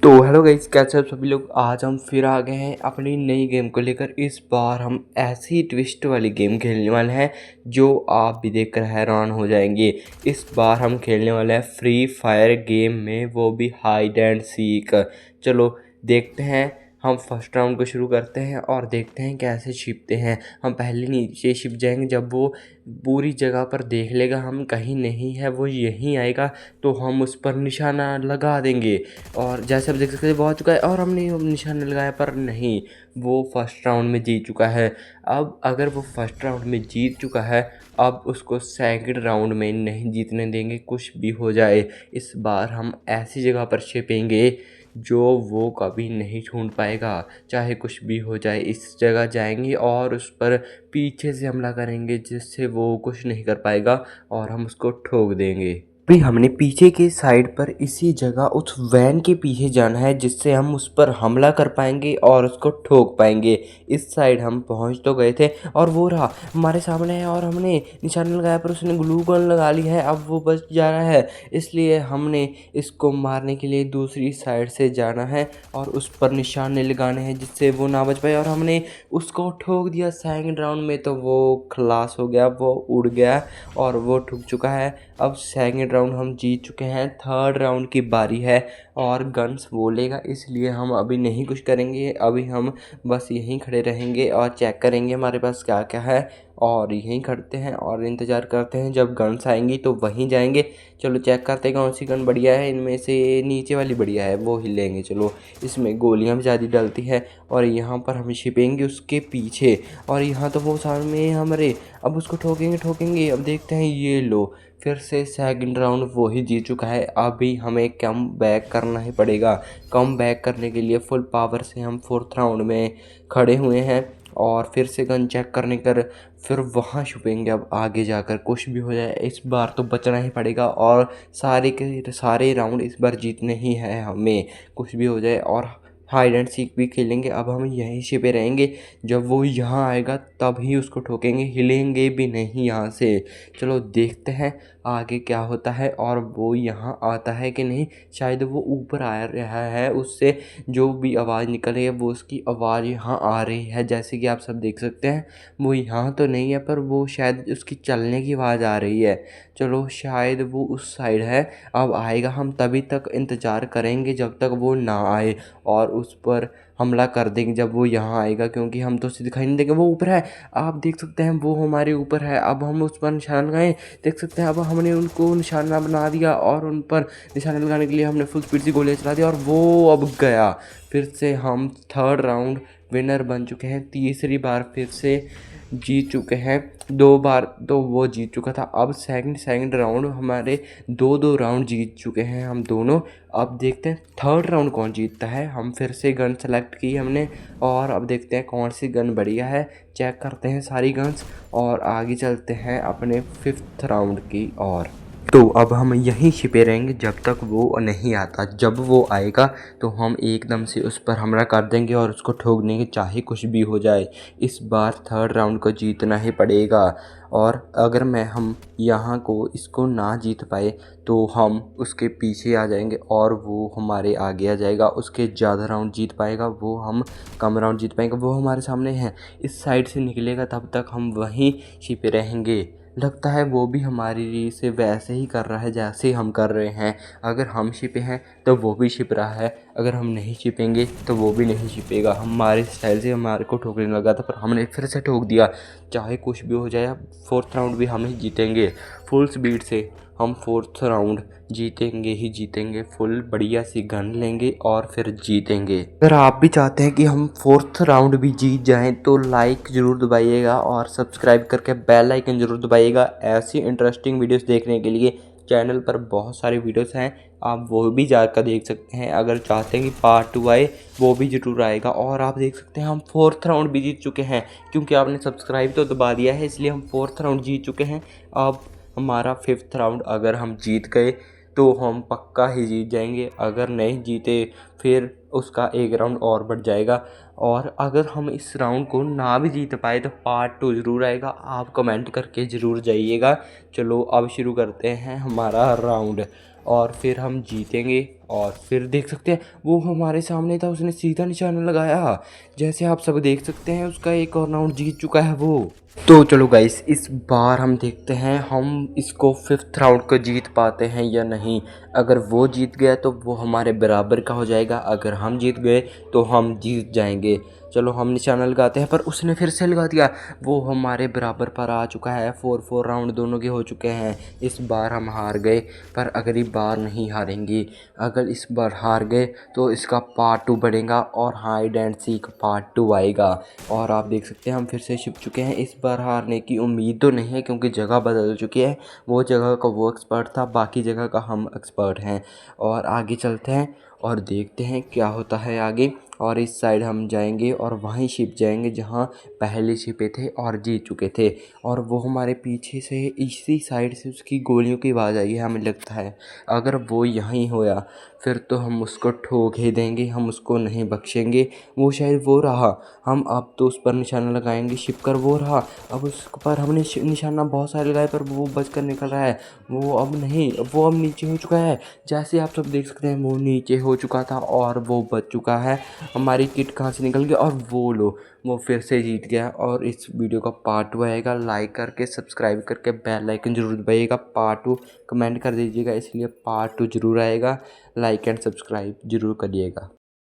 तो hello guys, कैसे आप सभी लोग। आज हम फिर आ गए हैं अपनी नई गेम को लेकर। इस बार हम ऐसी ट्विस्ट वाली गेम खेलने वाले हैं जो आप भी देखकर हैरान हो जाएंगे। इस बार हम खेलने वाले हैं फ्री फायर गेम में, वो भी हाइड एंड सीक। चलो देखते हैं। हम फर्स्ट राउंड को शुरू करते हैं और देखते हैं कैसे छिपते हैं। हम पहले नीचे छिप जाएंगे। जब वो पूरी जगह पर देख लेगा हम कहीं नहीं है, वो यहीं आएगा, तो हम उस पर निशाना लगा देंगे। और जैसे आप देख सकते हैं वो आ चुका है और हमने निशाना लगाया, पर नहीं, वो फर्स्ट राउंड में जीत चुका है। अब अगर वो फर्स्ट राउंड में जीत चुका है, अब उसको सेकंड राउंड में नहीं जीतने देंगे, कुछ भी हो जाए। इस बार हम ऐसी जगह पर छिपेंगे जो वो कभी नहीं ढूंढ पाएगा, चाहे कुछ भी हो जाए। इस जगह जाएंगे और उस पर पीछे से हमला करेंगे जिससे वो कुछ नहीं कर पाएगा और हम उसको ठोक देंगे। अभी हमने पीछे के साइड पर इसी जगह उस वैन के पीछे जाना है जिससे हम उस पर हमला कर पाएंगे और उसको ठोक पाएंगे। इस साइड हम पहुंच तो गए थे और वो रहा हमारे सामने है और हमने निशाना लगाया पर उसने ग्लू गन लगा ली है। अब वो बच जा रहा है, इसलिए हमने इसको मारने के लिए दूसरी साइड से जाना है और उस पर निशाने लगाने हैं जिससे वो ना बच पाए। और हमने उसको ठोक दिया सेकंड राउंड में, तो वो खलास हो गया, वो उड़ गया और वो ठुक चुका है। अब सेकंड राउंड हम जीत चुके हैं। थर्ड राउंड की बारी है और गन्स वो लेगा, इसलिए हम अभी नहीं कुछ करेंगे। अभी हम बस यहीं खड़े रहेंगे और चेक करेंगे हमारे पास क्या क्या है, और यहीं खड़ते हैं और इंतज़ार करते हैं जब गन्स आएंगी तो वहीं जाएंगे। चलो चेक करते हैं कौन सी गन बढ़िया है। इनमें से नीचे वाली बढ़िया है, वो ही लेंगे। चलो, इसमें गोलियां भी ज़्यादा डलती है। और यहाँ पर हम छिपेंगे उसके पीछे, और यहाँ तो वो सामने हमारे। अब उसको ठोकेंगे ठोकेंगे। अब देखते हैं, ये लो, फिर से सेकंड राउंड वो ही जीत चुका है। अभी हमें कम बैक करना ही पड़ेगा। कम बैक करने के लिए फुल पावर से हम फोर्थ राउंड में खड़े हुए हैं और फिर से गन चेक करने कर फिर वहाँ छुपेंगे। अब आगे जाकर कुछ भी हो जाए, इस बार तो बचना ही पड़ेगा और सारे के सारे राउंड इस बार जीतने ही है हमें, कुछ भी हो जाए। और हाइड एंड सीक भी खेलेंगे। अब हम यहीं छिपे रहेंगे, जब वो यहाँ आएगा तभी उसको ठोकेंगे, हिलेंगे भी नहीं यहाँ से। चलो देखते हैं आगे क्या होता है और वो यहाँ आता है कि नहीं। शायद वो ऊपर आ रहा है, उससे जो भी आवाज़ निकल रही है वो उसकी आवाज़ यहाँ आ रही है, जैसे कि आप सब देख सकते हैं। वो यहाँ तो नहीं है, पर वो शायद उसकी चलने की आवाज़ आ रही है। चलो, शायद वो उस साइड है। अब आएगा, हम तभी तक इंतज़ार करेंगे जब तक वो ना आए और उस पर हमला कर देंगे जब वो यहाँ आएगा, क्योंकि हम तो उसे दिखाई नहीं देंगे। वो ऊपर है, आप देख सकते हैं, वो हमारे ऊपर है। अब हम उस पर निशाना लगाएं, देख सकते हैं। अब हमने उनको निशाना बना दिया और उन पर निशाना लगाने के लिए हमने फुल स्पीड से गोलियाँ चला दी और वो अब गया। फिर से हम थर्ड राउंड विनर बन चुके हैं। तीसरी बार फिर से जीत चुके हैं। दो बार तो वो जीत चुका था। अब सेकंड राउंड हमारे दो दो राउंड जीत चुके हैं हम दोनों। अब देखते हैं थर्ड राउंड कौन जीतता है। हम फिर से गन सेलेक्ट की हमने और अब देखते हैं कौन सी गन बढ़िया है। चेक करते हैं सारी गन्स और आगे चलते हैं अपने फिफ्थ राउंड की ओर। तो अब हम यहीं छिपे रहेंगे जब तक वो नहीं आता। जब वो आएगा तो हम एकदम से उस पर हमला कर देंगे और उसको ठोक देंगे, चाहे कुछ भी हो जाए। इस बार थर्ड राउंड को जीतना ही पड़ेगा। और अगर हम यहाँ को इसको ना जीत पाए तो हम उसके पीछे आ जाएंगे और वो हमारे आगे आ जाएगा। उसके ज़्यादा राउंड जीत पाएगा, वो हम कम राउंड जीत पाएंगे। वो हमारे सामने है, इस साइड से निकलेगा, तब तक हम वहीं छिपे रहेंगे। लगता है वो भी हमारी से वैसे ही कर रहा है जैसे हम कर रहे हैं। अगर हम छिपे हैं तो वो भी छिप रहा है, अगर हम नहीं छिपेंगे तो वो भी नहीं छिपेगा। हमारे स्टाइल से हमारे को ठोकने लगा था, पर हमने फिर से ठोक दिया। चाहे कुछ भी हो जाए, फोर्थ राउंड भी हम ही जीतेंगे। फुल स्पीड से हम फोर्थ राउंड जीतेंगे ही जीतेंगे। फुल बढ़िया सी गन लेंगे और फिर जीतेंगे। अगर आप भी चाहते हैं कि हम फोर्थ राउंड भी जीत जाएं तो लाइक ज़रूर दबाइएगा और सब्सक्राइब करके बेल आइकन ज़रूर दबाइएगा। ऐसी इंटरेस्टिंग वीडियोस देखने के लिए चैनल पर बहुत सारी वीडियोस हैं, आप वो भी जाकर देख सकते हैं। अगर चाहते हैं कि पार्ट 2 आए, वो भी ज़रूर आएगा। और आप देख सकते हैं हम फोर्थ राउंड भी जीत चुके हैं, क्योंकि आपने सब्सक्राइब तो दबा दिया है, इसलिए हम फोर्थ राउंड जीत चुके हैं। अब हमारा फिफ्थ राउंड अगर हम जीत गए तो हम पक्का ही जीत जाएंगे। अगर नहीं जीते फिर उसका एक राउंड और बढ़ जाएगा। और अगर हम इस राउंड को ना भी जीत पाए तो पार्ट 2 ज़रूर आएगा, आप कमेंट करके ज़रूर जाइएगा। चलो अब शुरू करते हैं हमारा राउंड और फिर हम जीतेंगे और फिर देख सकते हैं वो हमारे सामने था, उसने सीधा निशाना लगाया। जैसे आप सब देख सकते हैं उसका एक और राउंड जीत चुका है वो। तो चलो गाइस, इस बार हम देखते हैं हम इसको 5th राउंड को जीत पाते हैं या नहीं। अगर वो जीत गया तो वो हमारे बराबर का हो जाएगा, अगर हम जीत गए तो हम जीत जाएंगे। चलो हम निशाना लगाते हैं, पर उसने फिर से लगा दिया। वो हमारे बराबर पर आ चुका है। 4 राउंड दोनों के हो चुके हैं। इस बार हम हार गए, पर अगली बार नहीं हारेंगे। अगर इस बार हार गए तो इसका पार्ट 2 बनेगा और हाइड एंड सीक पार्ट 2 आएगा। और आप देख सकते हैं हम फिर से छिप चुके हैं। इस बार हारने की उम्मीद तो नहीं है क्योंकि जगह बदल चुकी है। वो जगह का वो एक्सपर्ट था, बाकी जगह का हम एक्सपर्ट हैं। और आगे चलते हैं और देखते हैं क्या होता है आगे। और इस साइड हम जाएंगे और वहीं छिप जाएंगे जहाँ पहले छिपे थे और जीत चुके थे। और वो हमारे पीछे से इसी साइड से उसकी गोलियों की आवाज़ आई है हमें लगता है। अगर वो यहीं होया फिर तो हम उसको ठोक ही देंगे, हम उसको नहीं बख्शेंगे। वो शायद वो रहा, हम अब तो उस पर निशाना लगाएंगे। छिप कर वो रहा, अब उस पर हमने निशाना बहुत सारे लगाए पर वो बच कर निकल रहा है। वो अब नहीं, वो अब नीचे हो चुका है। जैसे आप सब देख सकते हैं वो नीचे हो चुका था और वो बच चुका है। हमारी किट कहाँ से निकल गई और वो लो, वो फिर से जीत गया। और इस वीडियो का पार्ट 2 आएगा। लाइक करके सब्सक्राइब करके बेल आइकन जरूर दबाइएगा। पार्ट 2 कमेंट कर दीजिएगा, इसलिए पार्ट 2 जरूर आएगा। लाइक एंड सब्सक्राइब जरूर करिएगा।